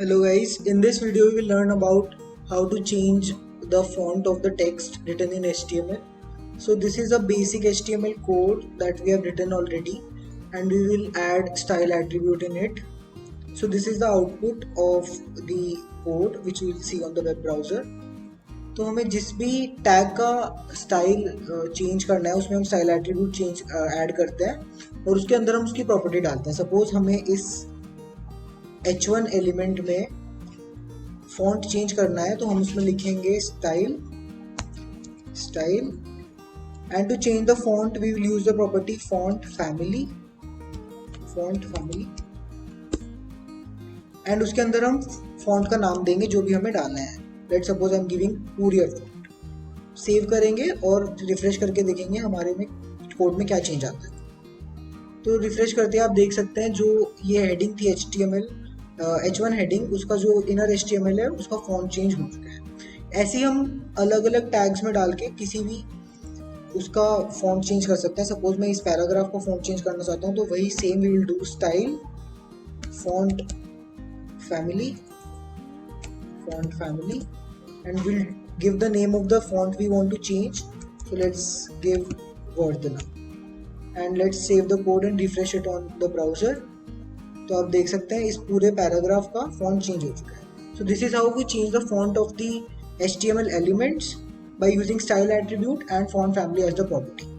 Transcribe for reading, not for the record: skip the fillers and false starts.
Hello guys, in this video we will learn about how to change the font of the text written in HTML. So this is a basic HTML code that we have written already and we will add style attribute in it. So this is the output of the code which you will see on the web browser. तो हमें जिस भी tag का style change करना है उसमें हम style attribute change add करते हैं और उसके अंदर हम उसकी प्रॉपर्टी डालते हैं. सपोज हमें इस h1 एलिमेंट में फॉन्ट चेंज करना है तो हम उसमें लिखेंगे style and to change the font we will use the property font family and उसके अंदर हम फॉन्ट का नाम देंगे जो भी हमें डालना है. Let's suppose I am giving courier font. Save करेंगे और रिफ्रेश करके देखेंगे हमारे में कोड में क्या चेंज आता है. तो रिफ्रेश करते हैं आप देख सकते हैं जो ये हेडिंग थी HTML H1 हेडिंग उसका जो इनर HTML है उसका फॉन्ट चेंज हो चुका है. ऐसे ही हम अलग अलग टैग्स में डाल के किसी भी उसका फॉन्ट चेंज कर सकते हैं. सपोज मैं इस पैराग्राफ का फॉन्ट चेंज करना चाहता हूँ तो वही same we will do style font family and we'll give the name of the font we want to change. So let's give Vardhana and let's save the code and refresh it on the browser. तो आप देख सकते हैं इस पूरे paragraph का font change हो चुका है. So this is how we change the font of the HTML elements by using style attribute and font family as the property.